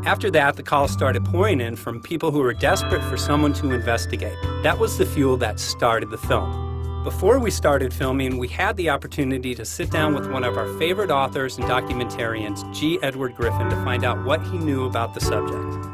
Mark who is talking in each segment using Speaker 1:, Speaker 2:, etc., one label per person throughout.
Speaker 1: After that, the calls started pouring in from people who were desperate for someone to investigate. That was the fuel that started the film. Before we started filming, we had the opportunity to sit down with one of our favorite authors and documentarians, G. Edward Griffin, to find out what he knew about the subject.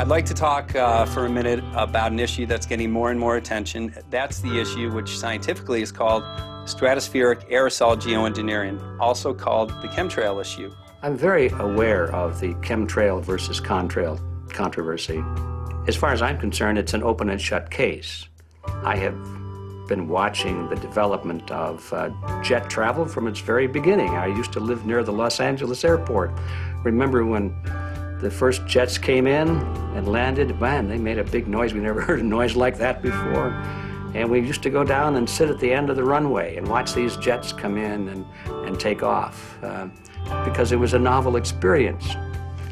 Speaker 1: I'd like to talk for a minute about an issue that's getting more and more attention. That's the issue which scientifically is called stratospheric aerosol geoengineering, also called the chemtrail issue.
Speaker 2: I'm very aware of the chemtrail versus contrail controversy. As far as I'm concerned, it's an open and shut case. I have been watching the development of jet travel from its very beginning. I used to live near the Los Angeles airport. Remember when the first jets came in and landed? Man, they made a big noise. We never heard a noise like that before. And we used to go down and sit at the end of the runway and watch these jets come in and take off because it was a novel experience.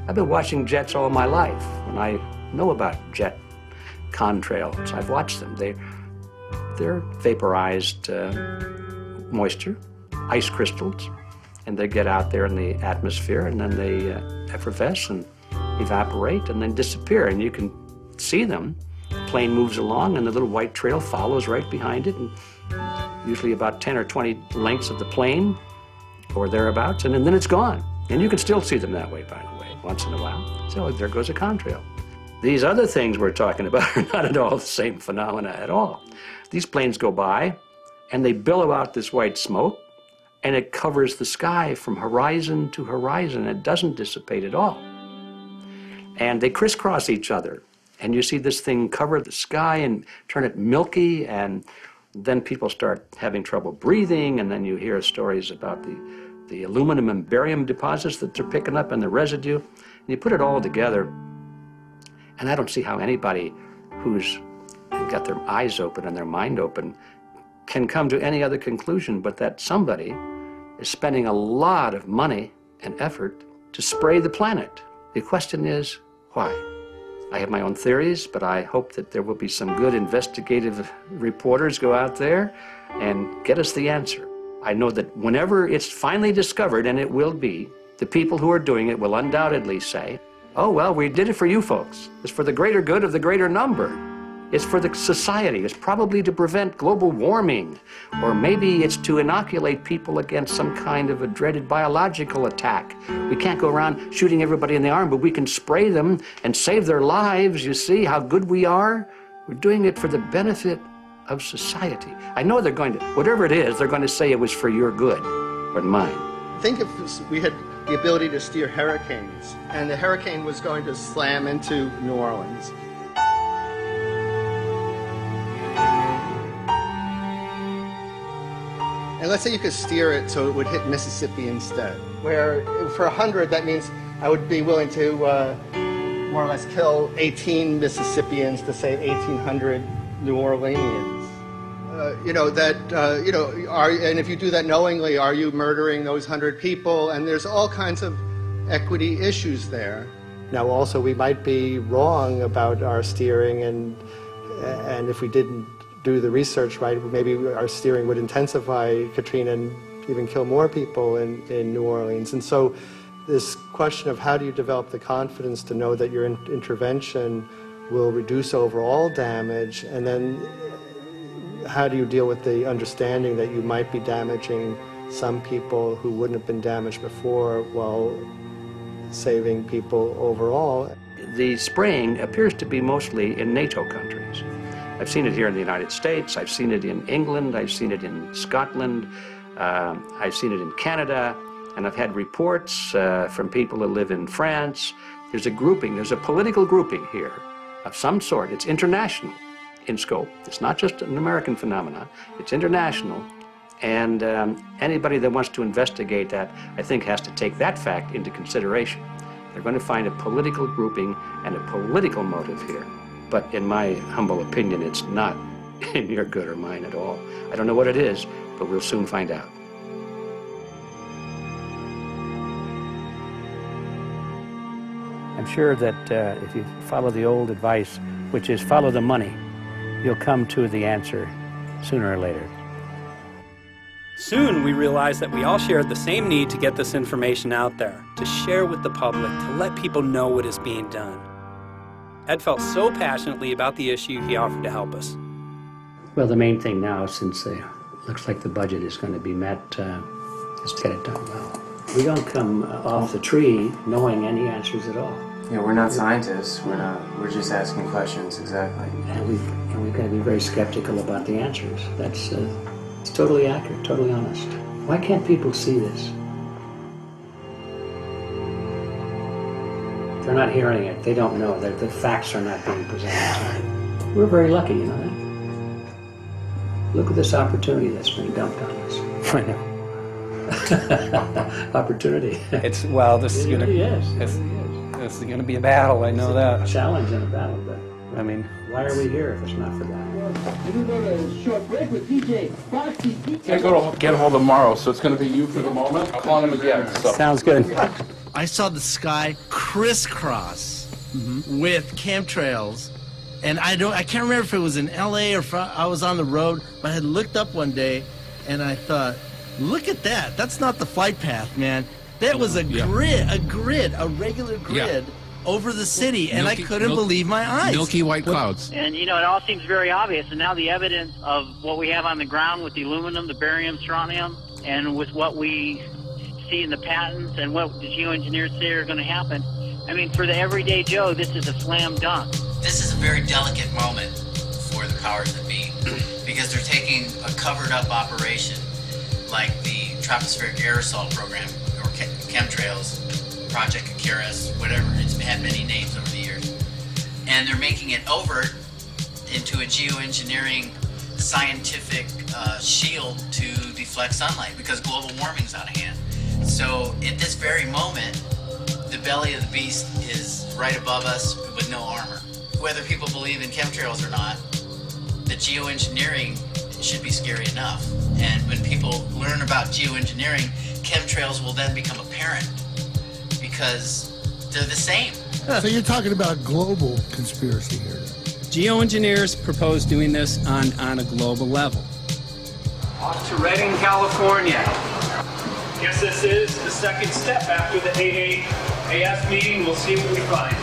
Speaker 2: I've been watching jets all my life, and I know about jet contrails. I've watched them. They're vaporized moisture, ice crystals, and they get out there in the atmosphere, and then they effervesce and evaporate and then disappear, and you can see them. Plane moves along and the little white trail follows right behind it, and usually about 10 or 20 lengths of the plane or thereabouts, and then it's gone. And you can still see them that way, by the way, once in a while. So there goes a contrail. These other things we're talking about are not at all the same phenomena at all. These planes go by and they billow out this white smoke, and it covers the sky from horizon to horizon. It doesn't dissipate at all. And they crisscross each other. And you see this thing cover the sky and turn it milky, and then people start having trouble breathing, and then you hear stories about the aluminum and barium deposits that they're picking up and the residue. And you put it all together, and I don't see how anybody who's got their eyes open and their mind open can come to any other conclusion but that somebody is spending a lot of money and effort to spray the planet. The question is, why? I have my own theories, but I hope that there will be some good investigative reporters go out there and get us the answer. I know that whenever it's finally discovered, and it will be, the people who are doing it will undoubtedly say, oh, well, we did it for you folks. It's for the greater good of the greater number. It's for the society. It's probably to prevent global warming, or maybe it's to inoculate people against some kind of a dreaded biological attack. We can't go around shooting everybody in the arm, but we can spray them and save their lives. You see how good we are? We're doing it for the benefit of society. I know they're going to, whatever it is, they're going to say it was for your good or mine.
Speaker 3: Think if we had the ability to steer hurricanes, and the hurricane was going to slam into New Orleans. And let's say you could steer it so it would hit Mississippi instead, where for 100, that means I would be willing to more or less kill 18 Mississippians to save 1,800 New Orleanians. And if you do that knowingly, are you murdering those 100 people? And there's all kinds of equity issues there. Now, also, we might be wrong about our steering, and if we didn't do the research right, maybe our steering would intensify Katrina and even kill more people in New Orleans. And so this question of how do you develop the confidence to know that your intervention will reduce overall damage, and then how do you deal with the understanding that you might be damaging some people who wouldn't have been damaged before while saving people overall?
Speaker 2: The spraying appears to be mostly in NATO countries. I've seen it here in the United States, I've seen it in England, I've seen it in Scotland, I've seen it in Canada, and I've had reports from people who live in France. There's a grouping, there's a political grouping here of some sort. It's international in scope. It's not just an American phenomenon, it's international. And anybody that wants to investigate that, I think, has to take that fact into consideration. They're going to find a political grouping and a political motive here. But in my humble opinion, it's not in your good or mine at all. I don't know what it is, but we'll soon find out. I'm sure that if you follow the old advice, which is follow the money, you'll come to the answer sooner or later.
Speaker 1: Soon, we realized that we all shared the same need to get this information out there, to share with the public, to let people know what is being done. Ed felt so passionately about the issue, he offered to help us.
Speaker 2: Well, the main thing now, since it looks like the budget is going to be met, is to get it done well. We don't come off the tree knowing any answers at all.
Speaker 4: Yeah, we're not scientists. We're just asking questions, exactly.
Speaker 2: And we've got to be very skeptical about the answers. That's it's totally accurate, totally honest. Why can't people see this? They're not hearing it. They don't know. The facts are not being presented to them. We're very lucky, you know that? Look at this opportunity that's being dumped on us.
Speaker 1: I know.
Speaker 2: Opportunity.
Speaker 1: This is going to this is going to be a battle. I know that.
Speaker 2: A challenge and a battle, but
Speaker 1: I mean,
Speaker 2: why are we here if it's not for that?
Speaker 5: We're going to a short break with DJ Foxy.
Speaker 6: Can't go to get hold of tomorrow, so it's going to be you for the moment. I'll call him again. So.
Speaker 1: Sounds good.
Speaker 7: I saw the sky crisscross with chemtrails, and I can't remember if it was in LA or if I was on the road, but I had looked up one day, and I thought, look at that. That's not the flight path, man. That was a grid, a regular grid over the city, and I couldn't believe my eyes.
Speaker 6: Milky white clouds.
Speaker 8: And, you know, it all seems very obvious. And now the evidence of what we have on the ground with the aluminum, the barium, strontium, and with what we see in the patents and what the geoengineers say are going to happen, I mean, for the everyday Joe, this is a slam dunk.
Speaker 9: This is a very delicate moment for the powers that be because they're taking a covered-up operation like the tropospheric aerosol program or chemtrails, Project Icarus, whatever. It's had many names over the years. And they're making it overt into a geoengineering scientific shield to deflect sunlight because global warming's out of hand. So at this very moment, the belly of the beast is right above us with no armor. Whether people believe in chemtrails or not, the geoengineering should be scary enough. And when people learn about geoengineering, chemtrails will then become apparent because they're the same.
Speaker 5: So you're talking about global conspiracy here.
Speaker 1: Geoengineers propose doing this on a global level.
Speaker 10: Off to Redding, California. Guess this is the second step after the AAAS meeting. We'll see what we find.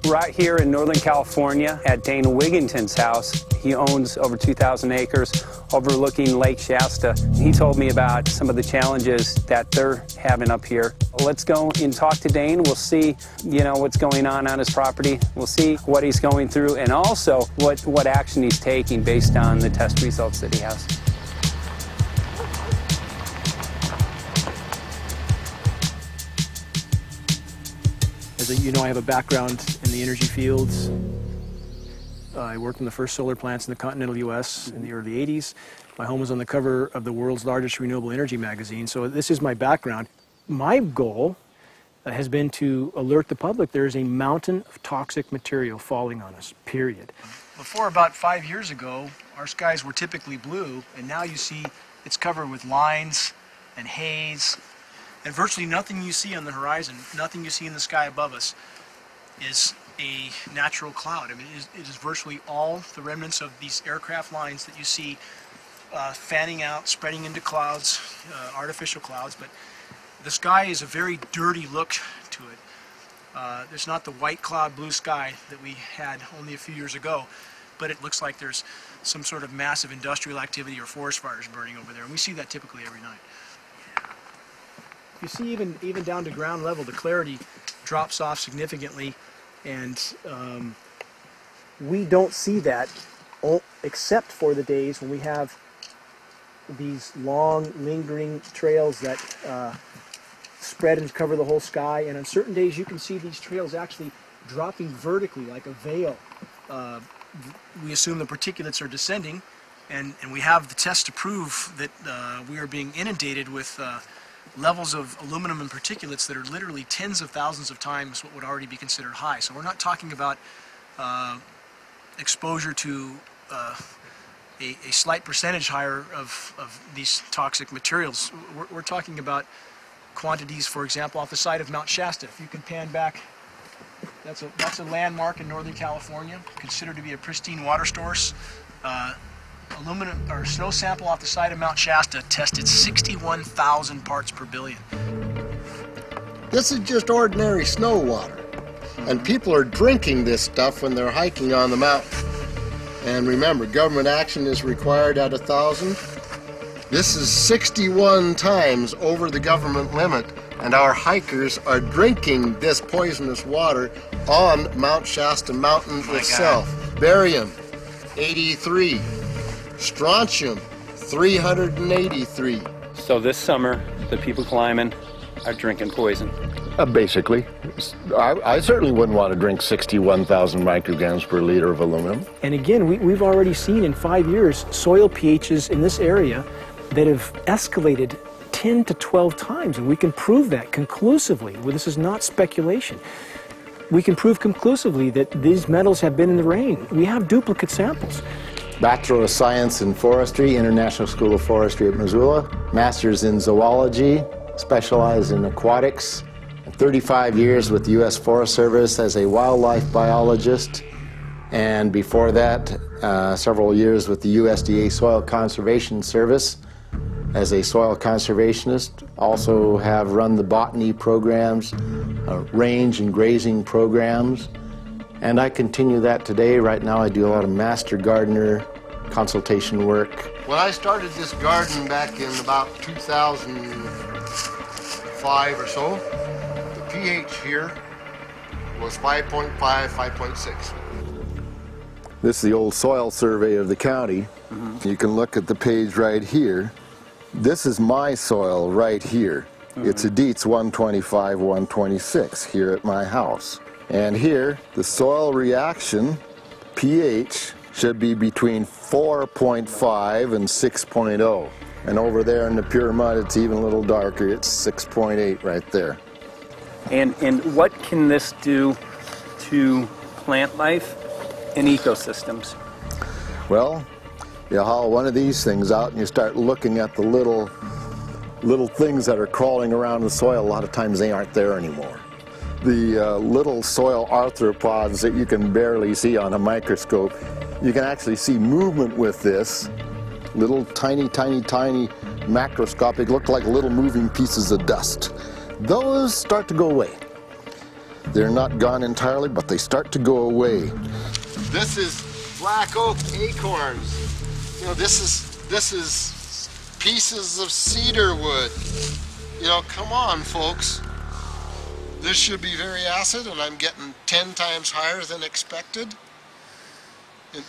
Speaker 1: Right here in Northern California at Dana Wigington's house. He owns over 2,000 acres overlooking Lake Shasta. He told me about some of the challenges that they're having up here. Let's go and talk to Dane. We'll see, you know, what's going on his property. We'll see what he's going through and also what action he's taking based on the test results that he has.
Speaker 11: As you know, I have a background in the energy fields. I worked in the first solar plants in the continental U.S. in the early 80s. My home was on the cover of the world's largest renewable energy magazine, so this is my background. My goal has been to alert the public there is a mountain of toxic material falling on us, period. Before about 5 years ago, our skies were typically blue, and now you see it's covered with lines and haze, and virtually nothing you see on the horizon, nothing you see in the sky above us is a natural cloud. I mean, it is virtually all the remnants of these aircraft lines that you see fanning out, spreading into clouds, artificial clouds, but the sky is a very dirty look to it. There's not the white cloud blue sky that we had only a few years ago, but it looks like there's some sort of massive industrial activity or forest fires burning over there, and we see that typically every night. You see even down to ground level, the clarity drops off significantly, and we don't see that except for the days when we have these long, lingering trails that spread and cover the whole sky, and on certain days you can see these trails actually dropping vertically like a veil. We assume the particulates are descending, and we have the test to prove that we are being inundated with levels of aluminum and particulates that are literally tens of thousands of times what would already be considered high. So we're not talking about exposure to a slight percentage higher of these toxic materials. We're talking about quantities, for example, off the side of Mount Shasta. If you can pan back That's a landmark in Northern California, considered to be a pristine water source. Aluminum or snow sample off the side of Mount Shasta tested 61,000 parts per billion.
Speaker 12: This is just ordinary snow water, and people are drinking this stuff when they're hiking on the mountain. And remember, government action is required at 1,000. This is 61 times over the government limit, and our hikers are drinking this poisonous water on Mount Shasta Mountain itself. Barium, 83. Strontium, 383.
Speaker 1: So this summer, the people climbing are drinking poison.
Speaker 13: Basically. I certainly wouldn't want to drink 61,000 micrograms per liter of aluminum.
Speaker 11: And again, we've already seen in 5 years soil pHs in this area that have escalated 10 to 12 times, and we can prove that conclusively. Well, this is not speculation. We can prove conclusively that these metals have been in the rain. We have duplicate samples.
Speaker 14: Bachelor of Science in Forestry, International School of Forestry at Missoula. Master's in Zoology, specialized in aquatics. 35 years with the U.S. Forest Service as a wildlife biologist. And before that, several years with the USDA Soil Conservation Service as a soil conservationist. Also have run the botany programs, range and grazing programs. And I continue that today. Right now I do a lot of master gardener consultation work.
Speaker 12: When I started this garden back in about 2005 or so, the pH here was 5.5, 5.6.
Speaker 13: This is the old soil survey of the county. You can look at the page right here. This is my soil right here. It's a Dietz 125, 126 here at my house. And here, the soil reaction pH should be between 4.5 and 6.0. And over there in the pure mud, it's even a little darker. It's 6.8 right there.
Speaker 1: And what can this do to plant life and ecosystems?
Speaker 13: Well, you haul one of these things out and you start looking at the little things that are crawling around the soil. A lot of times they aren't there anymore. The little soil arthropods that you can barely see on a microscope, you can actually see movement with this. Little tiny macroscopic, look like little moving pieces of dust. Those start to go away. They're not gone entirely, but they start to go away.
Speaker 12: This is black oak acorns. You know, this is pieces of cedar wood. You know, come on, folks. This should be very acid, and I'm getting 10 times higher than expected.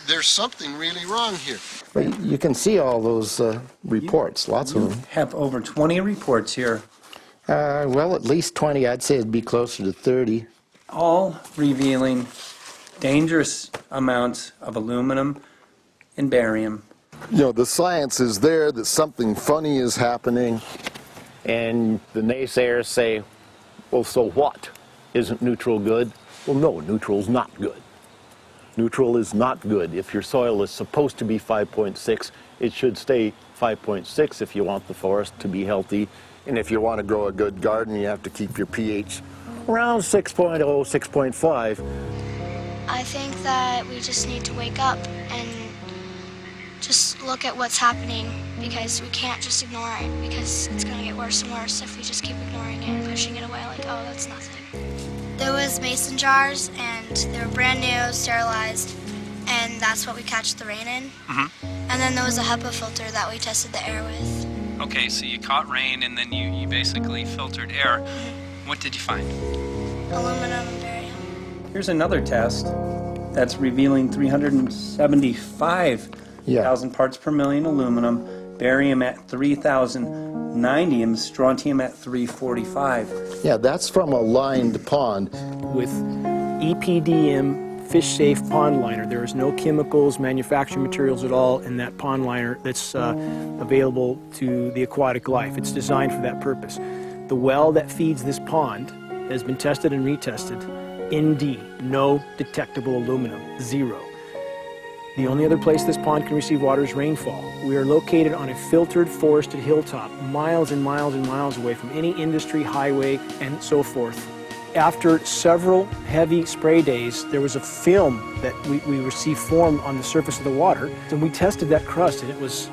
Speaker 12: There's something really wrong here.
Speaker 14: But you can see all those reports, lots of them.
Speaker 1: Have over 20 reports here.
Speaker 14: Well, at least 20. I'd say it'd be closer to 30.
Speaker 1: All revealing dangerous amounts of aluminum and barium.
Speaker 13: You know, the science is there that something funny is happening.
Speaker 2: And the naysayers say, well, so what? Isn't neutral good? Well, no, neutral's not good. Neutral is not good. If your soil is supposed to be 5.6, it should stay 5.6 if you want the forest to be healthy.
Speaker 13: And if you want to grow a good garden, you have to keep your pH around 6.0, 6.5.
Speaker 15: I think that we just need to wake up and just look at what's happening, because we can't just ignore it, because it's going to get worse and worse if we just keep ignoring it and pushing it away like, oh, that's nothing. There was mason jars, and they were brand new, sterilized, and that's what we catch the rain in. And then there was a HEPA filter that we tested the air with.
Speaker 1: Okay, so you caught rain and then you basically filtered air. What did you find?
Speaker 15: Aluminum and barium.
Speaker 1: Here's another test that's revealing 375,000 parts per million aluminum, barium at 3,090, and strontium at 345.
Speaker 14: Yeah, that's from a lined pond.
Speaker 11: With EPDM fish-safe pond liner. There is no chemicals, manufacturing materials at all in that pond liner that's available to the aquatic life. It's designed for that purpose. The well that feeds this pond has been tested and retested. ND, no detectable aluminum, 0. The only other place this pond can receive water is rainfall. We are located on a filtered, forested hilltop, miles and miles and miles away from any industry, highway, and so forth. After several heavy spray days, there was a film that we received form on the surface of the water, and we tested that crust, and it was